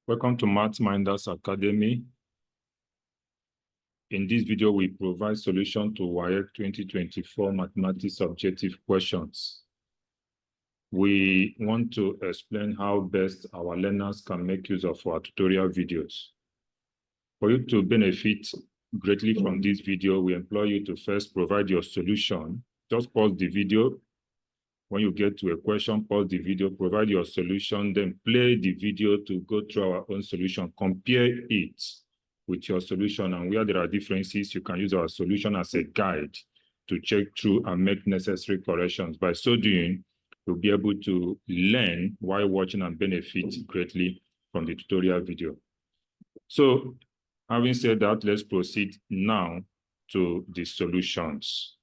Welcome to Math Minders Academy. In this video, we provide solution to WAEC 2024 mathematics objective questions. We want to explain how best our learners can make use of our tutorial videos. For you to benefit greatly from this video, we implore you to first provide your solution. Just pause the video. When you get to a question, pause the video, provide your solution, then play the video to go through our own solution. Compare it with your solution, and where there are differences, you can use our solution as a guide to check through and make necessary corrections. By so doing, you'll be able to learn while watching and benefit greatly from the tutorial video. So, having said that, let's proceed now to the solutions.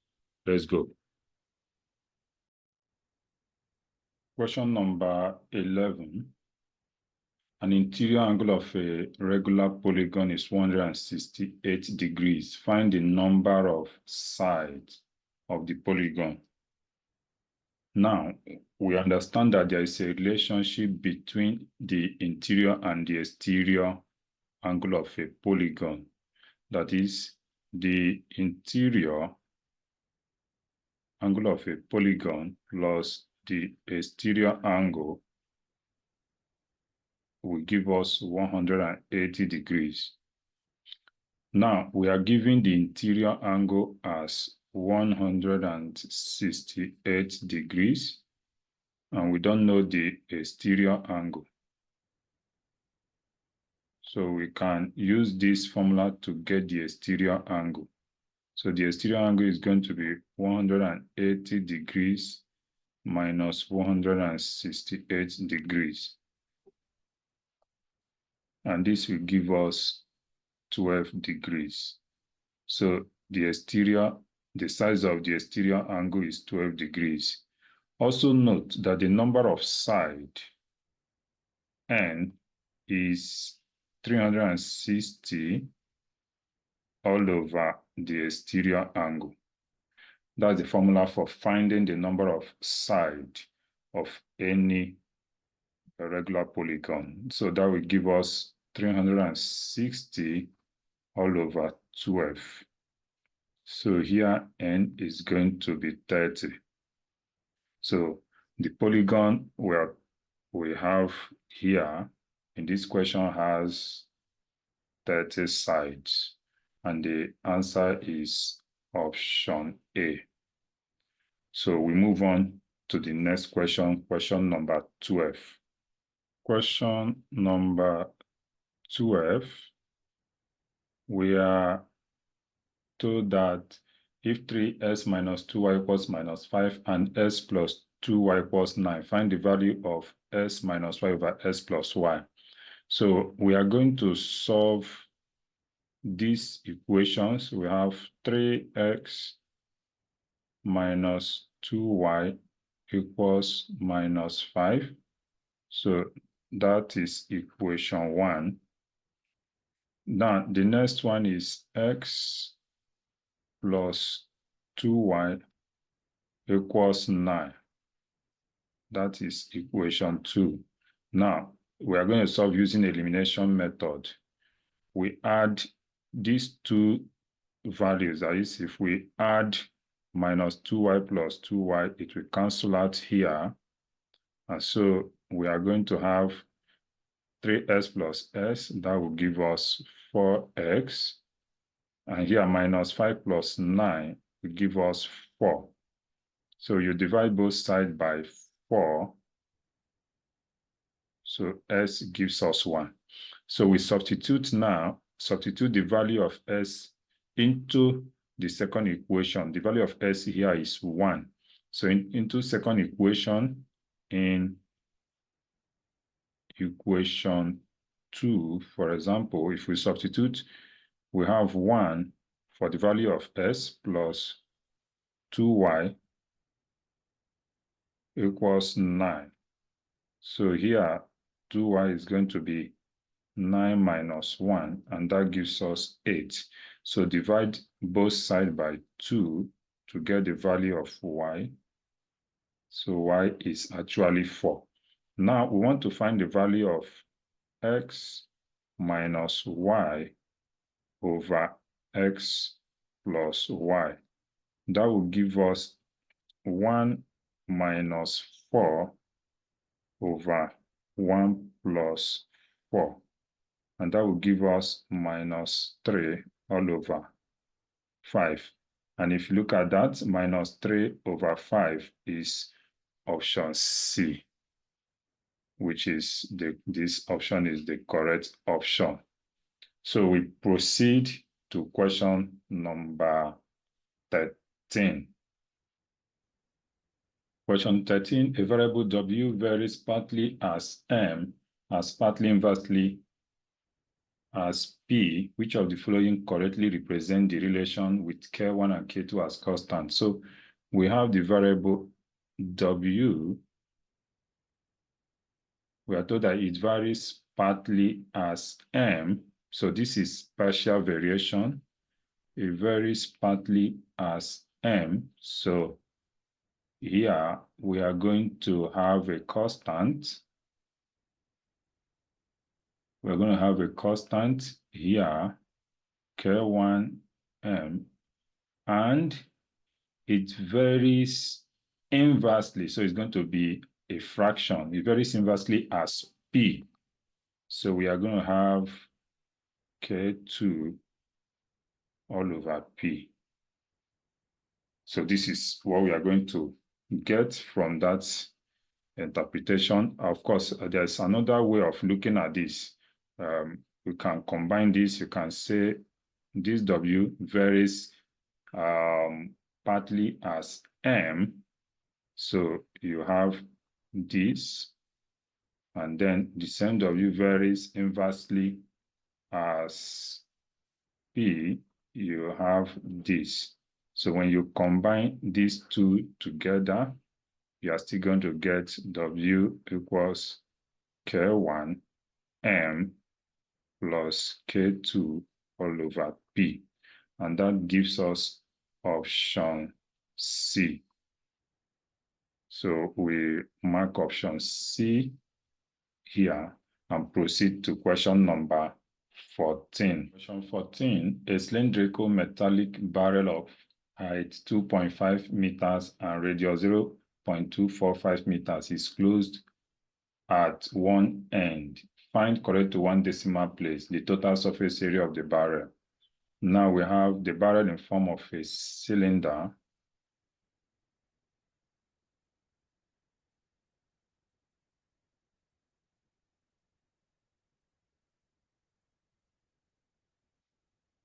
Let's go. Question number 11. An interior angle of a regular polygon is 168 degrees. Find the number of sides of the polygon. Now, we understand that there is a relationship between the interior and the exterior angle of a polygon. That is, the interior angle of a polygon plus the exterior angle will give us 180 degrees. Now, we are given the interior angle as 168 degrees, and we don't know the exterior angle. So we can use this formula to get the exterior angle. So the exterior angle is going to be 180 degrees minus 168 degrees. And this will give us 12 degrees. So the size of the exterior angle is 12 degrees. Also note that the number of sides, n, is 360 all over the exterior angle. That's the formula for finding the number of sides of any regular polygon. So that will give us 360 all over 12. So here n is going to be 30. So the polygon we have here in this question has 30 sides, and the answer is option A. So we move on to the next question, question number 12. Question number 12, we are told that if 3s minus 2y equals minus 5 and s plus 2y equals 9, find the value of s minus y over s plus y. So we are going to solve these equations. We have 3x minus 2y equals minus 5. So that is equation 1. Now, the next one is x plus 2y equals 9. That is equation 2. Now, we are going to solve using elimination method. We add these two values. That is, if we add minus 2y plus 2y, it will cancel out here. And so we are going to have 3s plus s, that will give us 4x. And here minus 5 plus 9 will give us 4. So you divide both sides by 4. So s gives us 1. So we substitute the value of s into the second equation. The value of s here is 1. So into second equation, in equation 2, for example, if we substitute, we have 1 for the value of s plus 2y equals 9. So here, 2y is going to be 9 minus 1, and that gives us 8. So divide both sides by 2 to get the value of y. So y is actually 4. Now we want to find the value of x minus y over x plus y. That will give us 1 minus 4 over 1 plus 4. And that will give us minus 3 all over 5. And if you look at that, minus 3 over 5 is option C, which is this option is the correct option. So we proceed to question number 13. Question 13, a variable W varies partly as M, as partly inversely as P. Which of the following correctly represent the relation with K1 and K2 as constant? So we have the variable W. We are told that it varies partly as M. So this is partial variation. It varies partly as M. So here we are going to have a constant. We're going to have a constant here, K1M, and it varies inversely. So it's going to be a fraction. It varies inversely as P. So we are going to have K2 all over P. So this is what we are going to get from that interpretation. Of course, there's another way of looking at this. You can combine this. You can say this W varies partly as M. So you have this, and then the same W varies inversely as P. You have this. So when you combine these two together, you are still going to get W equals K1 M plus K2 all over P. And that gives us option C. So we mark option C here and proceed to question number 14. Question 14, a cylindrical metallic barrel of height 2.5 meters and radius 0.245 meters is closed at one end. Find correct to one decimal place the total surface area of the barrel. Now we have the barrel in form of a cylinder.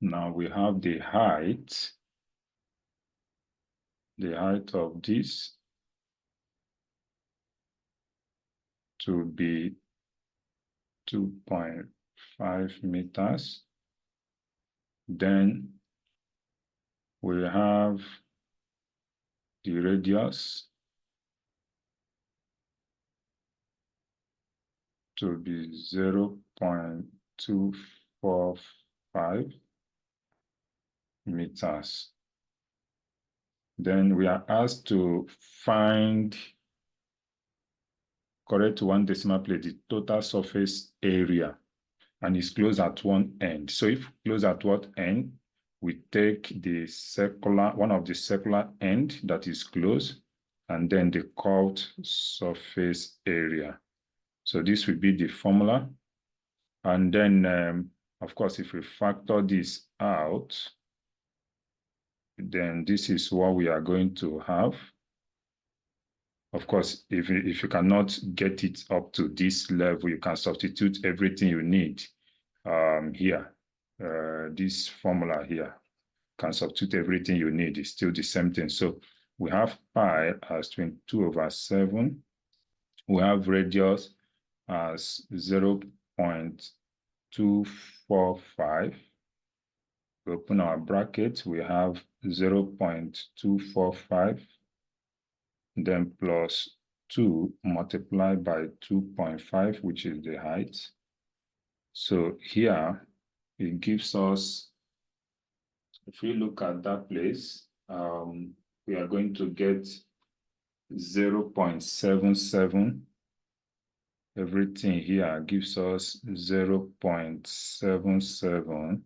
Now we have the height of this to be 2.5 meters. Then we have the radius to be 0.245 meters. Then we are asked to find correct to one decimal place the total surface area, and it's closed at one end. So if closed at what end, we take the circular, one of the circular end that is closed, and then the curved surface area. So this will be the formula. And then, of course, if we factor this out, then this is what we are going to have. Of course, if you cannot get it up to this level, you can substitute everything you need here. This formula here can substitute everything you need. It's still the same thing. So we have pi as 22/7. We have radius as 0.245. We open our bracket, we have 0.245, then plus 2 multiplied by 2.5, which is the height. So here it gives us, if we look at that place, we are going to get 0.77 everything here gives us 0.77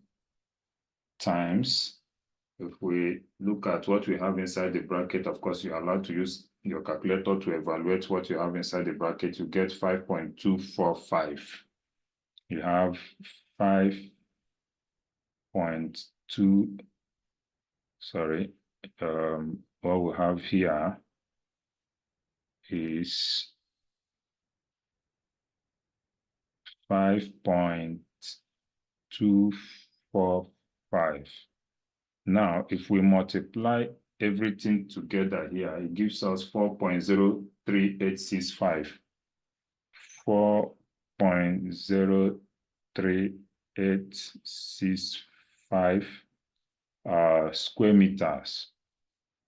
times. If we look at what we have inside the bracket, of course, you're allowed to use your calculator to evaluate what you have inside the bracket. You get 5.245. You have 5.2, sorry, what we have here is 5.245. Now, if we multiply everything together here, it gives us 4.03865. 4.03865 square meters.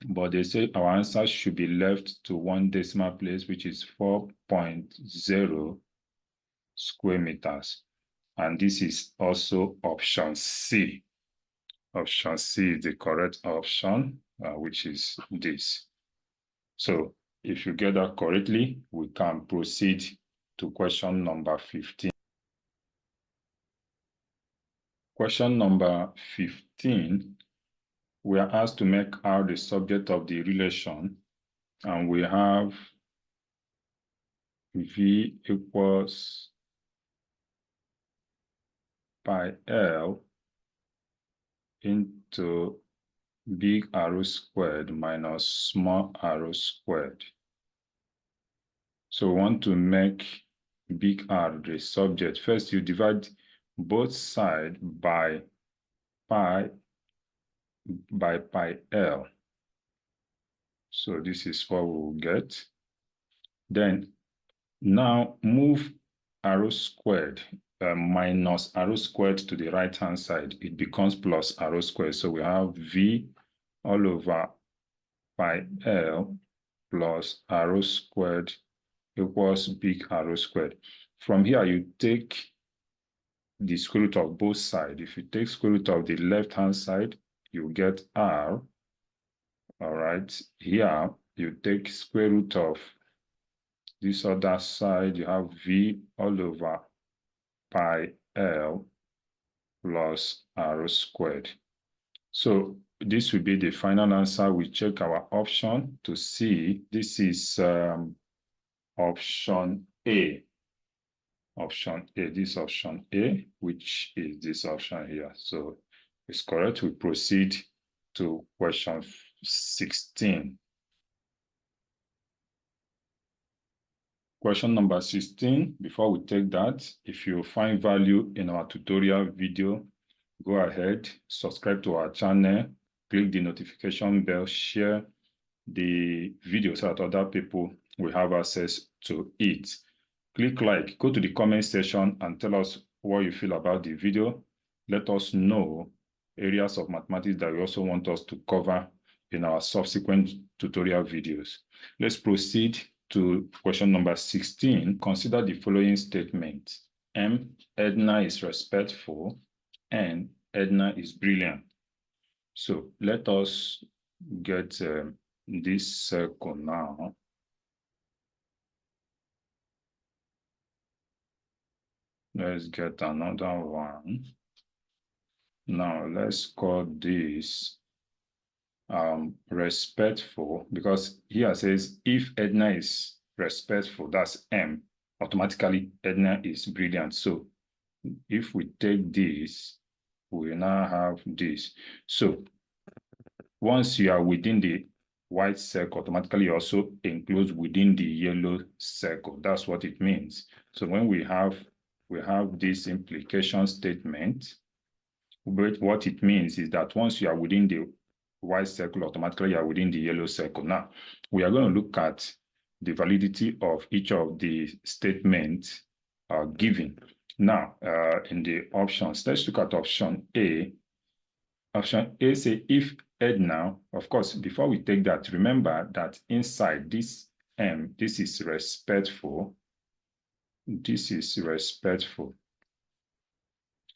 But they say our answer should be left to one decimal place, which is 4.0 square meters. And this is also option C. Option C is the correct option, which is this. So if you get that correctly, we can proceed to question number 15. Question number 15, we are asked to make R the subject of the relation, and we have V equals pi L into big arrow squared minus small arrow squared. So we want to make big R the subject. First, you divide both sides by pi L. So this is what we will get. Then now move arrow squared minus arrow squared to the right hand side. It becomes plus arrow squared. So we have V all over pi L plus arrow squared equals big arrow squared. From here, you take the square root of both sides. If you take square root of the left hand side, you get R. All right, here you take square root of this other side, you have V all over pi L plus arrow squared. So this will be the final answer. We check our option to see. This is option A. Option A, this option A, which is this option here. So it's correct. We proceed to question 16. Question number 16, before we take that, if you find value in our tutorial video, go ahead, subscribe to our channel, click the notification bell, share the video so that other people will have access to it. Click like, go to the comment section and tell us what you feel about the video. Let us know areas of mathematics that you also want us to cover in our subsequent tutorial videos. Let's proceed to question number 16. Consider the following statement. M, Edna is respectful, and Edna is brilliant. So let us get this circle now. Let's get another one. Now let's call this respectful, because here says if Edna is respectful, that's M, automatically Edna is brilliant. So if we take this, we now have this. So once you are within the white circle, automatically also includes within the yellow circle. That's what it means. So when we have this implication statement, but what it means is that once you are within the white circle, automatically you are within the yellow circle. Now, we are going to look at the validity of each of the statements given. Now, in the options, let's look at option A. Option A says if Edna, of course, before we take that, remember that inside this M, this is respectful. This is respectful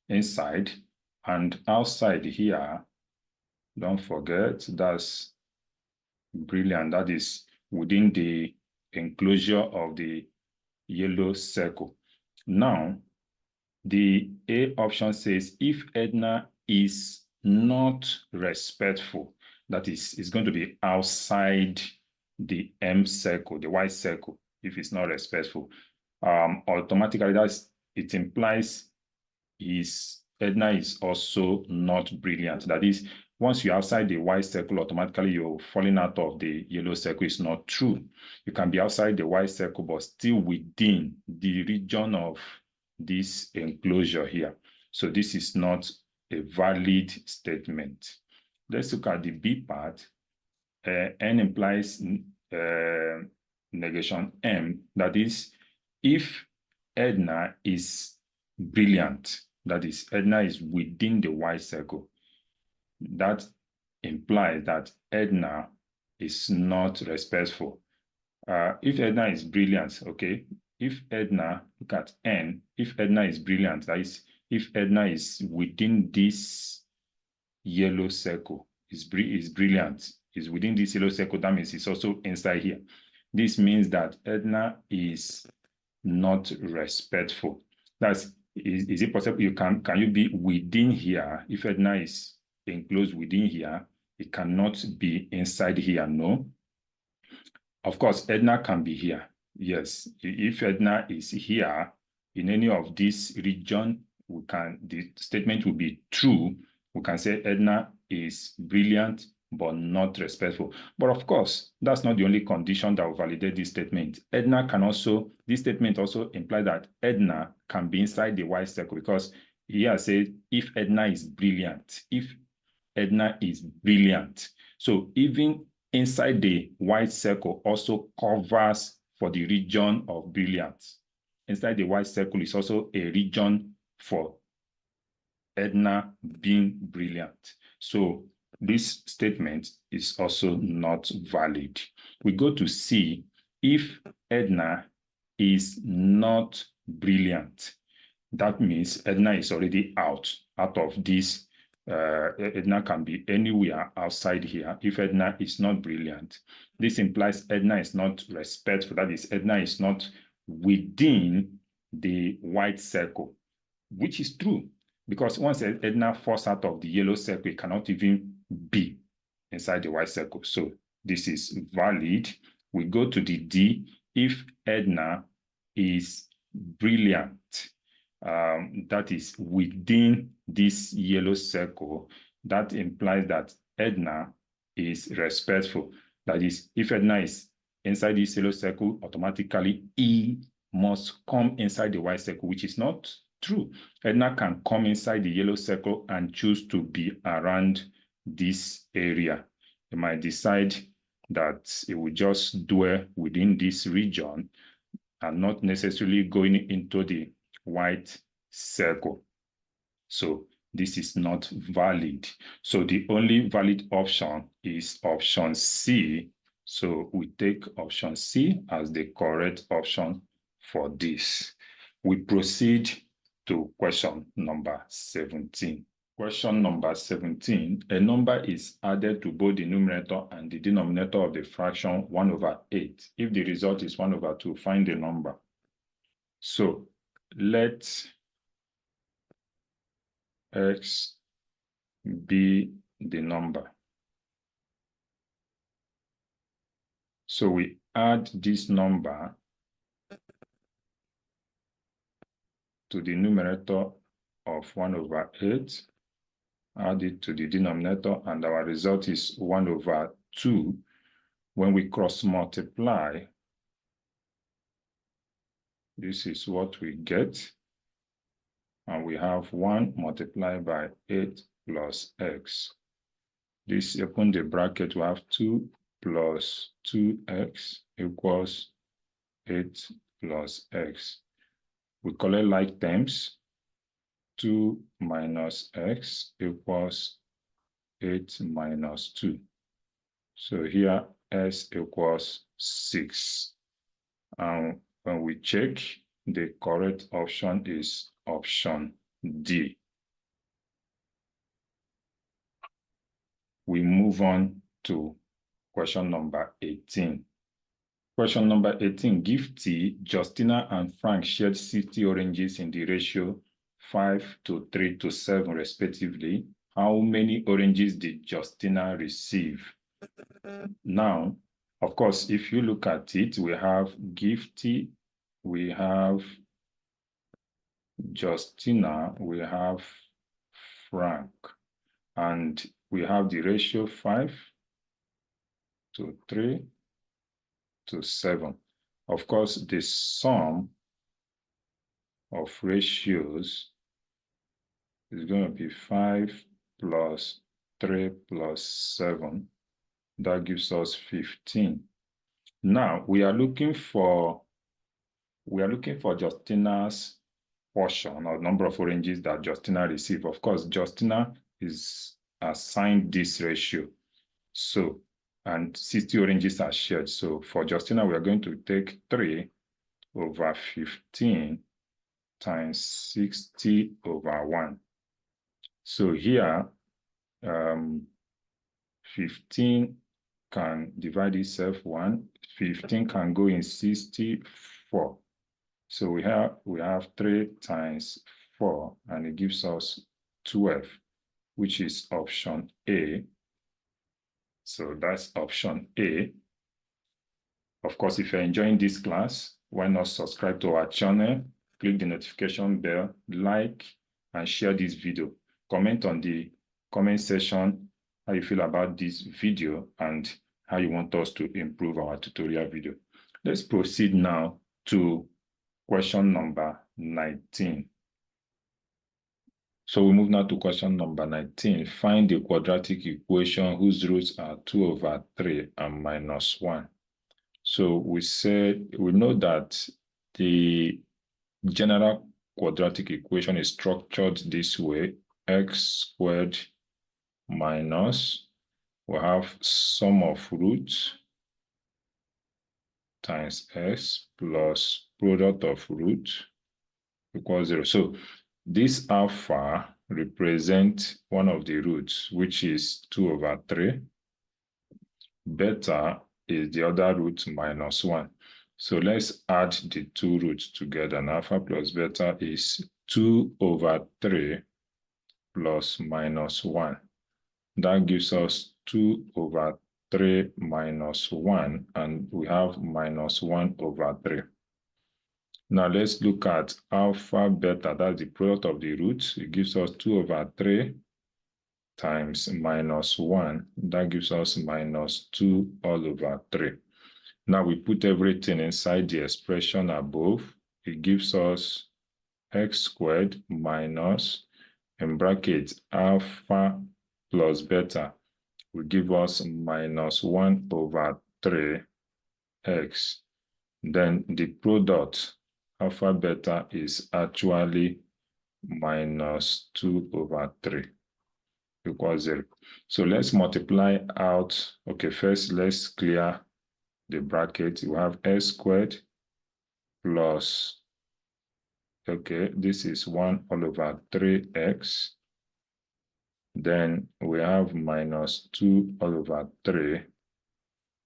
inside, and outside here, don't forget, that's brilliant. That is within the enclosure of the yellow circle. Now, the A option says if Edna is not respectful, that is, it's going to be outside the M circle, the white circle, if it's not respectful. Automatically, it implies Edna is also not brilliant. That is, once you're outside the white circle, automatically you're falling out of the yellow circle. It's not true. You can be outside the white circle, but still within the region of this enclosure here. So this is not a valid statement. Let's look at the B part. N implies negation M. That is, if Edna is brilliant, that is, Edna is within the white circle, that implies that Edna is not respectful. If Edna is brilliant, okay, if Edna, look at N, if Edna is brilliant, that is, if Edna is within this yellow circle, is brilliant, is within this yellow circle, that means it's also inside here. This means that Edna is not respectful. That's, is it possible can you be within here? If Edna is enclosed within here, it cannot be inside here, no. Of course, Edna can be here. Yes, if Edna is here in any of this region, the statement will be true. We can say Edna is brilliant, but not respectful. But of course, that's not the only condition that will validate this statement. This statement also implies that Edna can be inside the white circle, because here says if Edna is brilliant, So even inside the white circle also covers for the region of brilliance. Inside the white circle is also a region for Edna being brilliant. So this statement is also not valid. We go to C. If Edna is not brilliant, that means Edna is already out of this. Edna can be anywhere outside here. If Edna is not brilliant, this implies Edna is not respectful. That is, Edna is not within the white circle, which is true, because once Edna falls out of the yellow circle, it cannot even be inside the white circle. So this is valid. We go to the D. If Edna is brilliant, that is within this yellow circle, that implies that Edna is respectful. That is, if Edna is inside this yellow circle, automatically E must come inside the white circle, which is not true. Edna can come inside the yellow circle and choose to be around this area. It might decide that it will just dwell within this region and not necessarily going into the white circle. So this is not valid. So the only valid option is option C. So we take option C as the correct option for this. We proceed to question number 17. Question number 17, a number is added to both the numerator and the denominator of the fraction 1/8. If the result is 1/2, find the number. So let X be the number. So we add this number to the numerator of 1/8, add it to the denominator, and our result is 1/2. When we cross multiply, this is what we get. And we have 1 multiplied by 8 plus x. This, open the bracket, we have 2 plus 2x equals 8 plus x. We collect like terms. 2 minus x equals 8 minus 2. So here s equals 6. And when we check, the correct option is option D. We move on to question number 18. Question number 18. Give T, Justina, and Frank shared 60 oranges in the ratio 5:3:7 respectively. How many oranges did Justina receive? Now, of course, if you look at it, we have Gifty, we have Justina, we have Frank, and we have the ratio 5:3:7. Of course, the sum of ratios is going to be 5 plus 3 plus 7. That gives us 15. Now we are looking for Justina's portion or number of oranges that Justina received. Of course, Justina is assigned this ratio. So, and 60 oranges are shared. So for Justina, we are going to take 3/15 times 60/1. So here, 15 can divide itself 1. 15 can go in 64. So we have 3 times 4, and it gives us 12, which is option A. So that's option A. Of course, if you're enjoying this class, why not subscribe to our channel, click the notification bell, like, and share this video. Comment on the comment section how you feel about this video and how you want us to improve our tutorial video. Let's proceed now to question number 19. So we move now to question number 19. Find the quadratic equation whose roots are 2/3 and -1. So we know that the general quadratic equation is structured this way: x squared minus, we have sum of roots times s plus product of root equals 0. So this alpha represents one of the roots, which is 2/3. Beta is the other root -1. So let's add the two roots together. And alpha plus beta is 2/3 plus -1. That gives us 2/3 minus 1, and we have -1/3. Now let's look at alpha beta. That's the product of the roots. It gives us 2/3 times -1. That gives us -2/3. Now we put everything inside the expression above. It gives us x squared minus, in brackets, alpha plus beta will give us -1/3x. Then the product, alpha beta, is actually -2/3 equals 0. So let's multiply out. Okay, first let's clear the bracket. We have x squared plus, okay, this is 1/3x. Then we have -2/3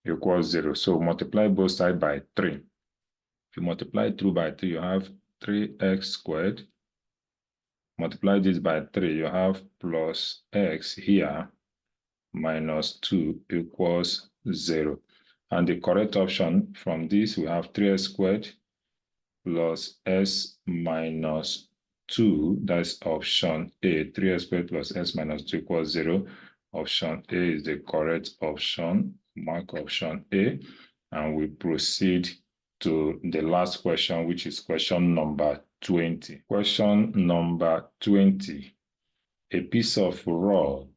equals 0. So multiply both sides by 3. If you multiply through by 3, you have 3x squared. Multiply this by 3, you have plus x here -2 equals 0. And the correct option from this, we have 3x squared plus s minus 2. That's option A. 3x squared plus s minus 2 equals 0. Option A is the correct option. Mark option A. And we proceed to the last question, which is question number 20. Question number 20. A piece of rod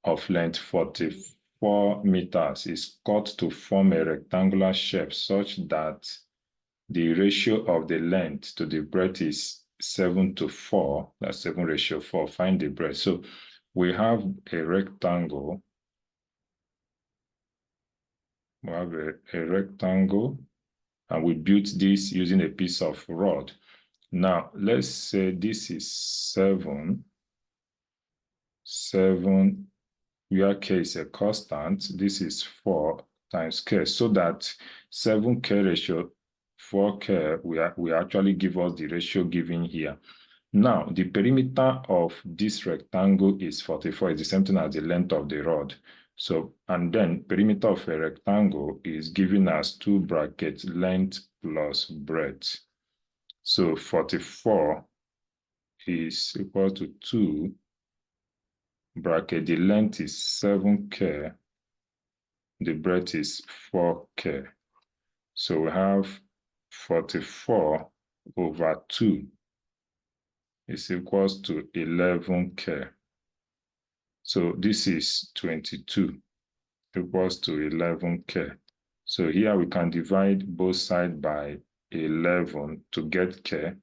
of length 44 meters is cut to form a rectangular shape such that the ratio of the length to the breadth is 7:4. That's 7:4. Find the breadth. So we have a rectangle. We have a rectangle, and we built this using a piece of rod. Now, let's say this is 7, where k is a constant. This is 4. times k, so that 7k ratio 4k will actually give us the ratio given here. Now, the perimeter of this rectangle is 44, it's the same thing as the length of the rod. So, and then perimeter of a rectangle is given as 2 brackets length plus breadth. So 44 is equal to 2 bracket, the length is 7k, the breadth is 4k. So we have 44 over 2 is equals to 11k. So this is 22 equals to 11k. So here we can divide both sides by 11 to get k.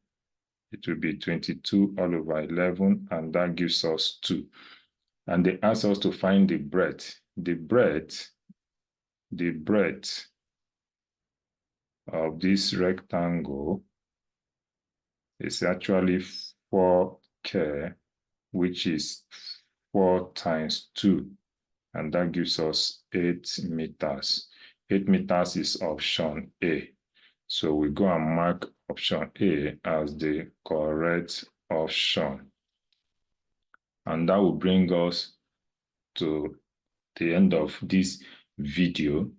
It will be 22 all over 11, and that gives us 2. And they ask us to find the breadth. The breadth of this rectangle is actually 4k, which is 4 times 2, and that gives us 8 meters. 8 meters is option A. So we go and mark option A as the correct option. And that will bring us to the end of this video.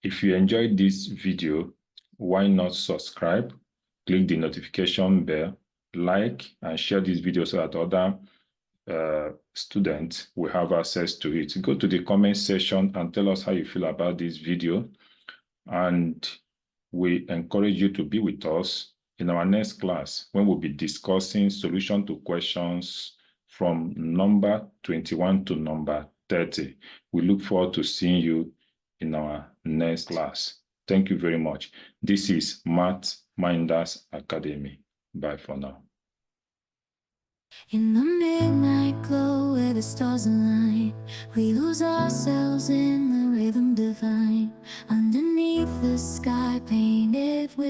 If you enjoyed this video, why not subscribe, click the notification bell, like, and share this video so that other students will have access to it. Go to the comment section and tell us how you feel about this video. And we encourage you to be with us in our next class when we'll be discussing solution to questions from number 21 to number 30. We look forward to seeing you in our next class. Thank you very much. This is Math Minders Academy. Bye for now. In the midnight glow where the stars align, we lose ourselves in the rhythm divine. Underneath the sky painted with